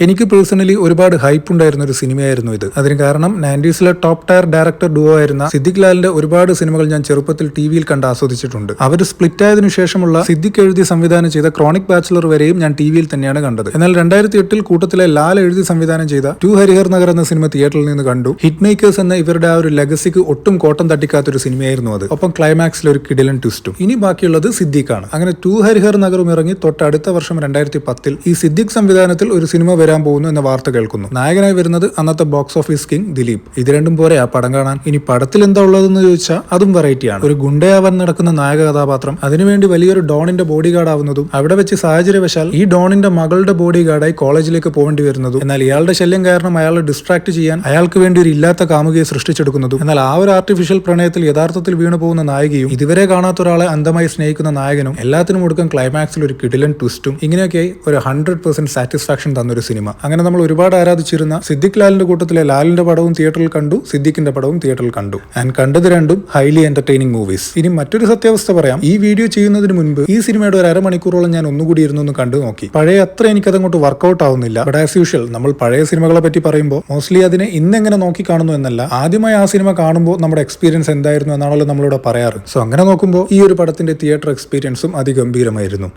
എനിക്ക് പേഴ്സണലി ഒരുപാട് ഹൈപ്പ് ഉണ്ടായിരുന്ന ഒരു സിനിമയായിരുന്നു ഇത്. അതിന് കാരണം 90s top tier director duo ആയിരുന്ന സിദ്ദിഖ് ലാലിന്റെ ഒരുപാട് സിനിമകൾ ഞാൻ ചെറുപ്പത്തിൽ ടിവിയിൽ കണ്ട് ആസ്വദിച്ചിട്ടുണ്ട്. അവർ സ്പ്ലിറ്റ് ആയതിനു ശേഷമുള്ള സിദ്ദിഖ് എഴുതി സംവിധാനം ചെയ്ത ക്രോണിക് ബാച്ചിലർ വരെയും ഞാൻ ടിവിയിൽ തന്നെയാണ് കണ്ടത്. എന്നാൽ 2008 കൂട്ടത്തിലെ ലാൽ എഴുതി സംവിധാനം ചെയ്ത ടു ഹരിഹർ നഗർ എന്ന സിനിമ തിയേറ്ററിൽ നിന്ന് കണ്ടു. ഹിറ്റ് മേക്കേഴ്സ് എന്ന ഇവരുടെ ആ ഒരു ലെഗസിക്ക് ഒട്ടും കോട്ടം തട്ടിക്കാത്ത ഒരു സിനിമയായിരുന്നു അത്. ഒപ്പം ക്ലൈമാക്സിൽ ഒരു കിടിലൻ ട്വിസ്റ്റും. ഇനി ബാക്കിയുള്ളത് സിദ്ദിഖാണ്. അങ്ങനെ ടു ഹരിഹർ നഗറും ഇറങ്ങി തൊട്ടടുത്ത വർഷം 2010 ഈ സിദ്ദിഖ് സംവിധാനത്തിൽ ഒരു സിനിമ വരാൻ പോകുന്നു എന്ന വാർത്ത കേൾക്കുന്നു. നായകനായി വരുന്നത് അന്നത്തെ ബോക്സ് ഓഫീസ് കിങ് ദിലീപ്. ഇത് രണ്ടും പോരെ ആ പടം കാണാൻ. ഇനി പടത്തിൽ എന്താ ഉള്ളതെന്ന് ചോദിച്ചാൽ അതും വെറൈറ്റിയാണ്. ഒരു ഗുണ്ടയാവാൻ നടക്കുന്ന നായക കഥാപാത്രം അതിനുവേണ്ടി വലിയൊരു ഡോണിന്റെ ബോഡി ഗാർഡ് ആവുന്നതും അവിടെ വെച്ച് സാഹചര്യവശാൽ ഈ ഡോണിന്റെ മകളുടെ ബോഡി ഗാർഡായി കോളേജിലേക്ക് പോകേണ്ടി വരുന്നതും എന്നാൽ ഇയാളുടെ ശല്യം കാരണം അയാളെ ഡിസ്ട്രാക്ട് ചെയ്യാൻ അയാൾക്ക് വേണ്ടി ഒരു ഇല്ലാത്ത കാമുകയെ സൃഷ്ടിച്ചെടുക്കുന്നതും എന്നാൽ ആ ഒരു ആർട്ടിഫിഷ്യൽ പ്രണയത്തിൽ യഥാർത്ഥത്തിൽ വീണു പോകുന്ന നായികയും ഇതുവരെ കാണാത്ത ഒരാളെ അന്ധമായി സ്നേഹിക്കുന്ന നായകനും എല്ലാത്തിനും കൊടുക്കാൻ ക്ലൈമാക്സിൽ ഒരു കിടിലൻ ട്വിസ്റ്റും ഇങ്ങനെയൊക്കെയായി ഒരു 100% സാറ്റിസ്ഫാക്ഷൻ തന്നൊരു സിനിമ. അങ്ങനെ നമ്മൾ ഒരുപാട് ആരാധിച്ചിരുന്ന സിദ്ദിഖ് ലാലിന്റെ കൂട്ടത്തിലെ ലാലിന്റെ പടവും തിയേറ്ററിൽ കണ്ടു, സിദ്ദിഖിന്റെ പടവും തിയേറ്ററിൽ കണ്ടു. ആൻഡ് കണ്ടത് രണ്ടും ഹൈലി എന്റർടൈനിങ് മൂവീസ്. ഇനി മറ്റൊരു സത്യാവസ്ഥ പറയാം. ഈ വീഡിയോ ചെയ്യുന്നതിന് മുൻപ് ഈ സിനിമയുടെ ഒരു അരമണിക്കൂറോളം ഞാൻ ഒന്നുകൂടി ഇരുന്നു കണ്ടു നോക്കി. പഴയ അത്ര എനിക്കതങ്ങോട്ട് വർക്കൗട്ട് ആവുന്നില്ല. ബട്ട് ആസ് യൂഷ്വൽ നമ്മൾ പഴയ സിനിമകളെ പറ്റി പറയുമ്പോൾ മോസ്റ്റ്ലി അതിനെ ഇന്നെങ്ങനെ നോക്കി കാണുന്നു എന്നല്ല, ആദ്യമായി ആ സിനിമ കാണുമ്പോൾ നമ്മുടെ എക്സ്പീരിയൻസ് എന്തായിരുന്നു എന്നാണല്ലോ നമ്മളിവിടെ പറയാറ്. സോ അങ്ങനെ നോക്കുമ്പോൾ ഈ ഒരു പടത്തിന്റെ തിയേറ്റർ എക്സ്പീരിയൻസും അതിഗംഭീരമായിരുന്നു.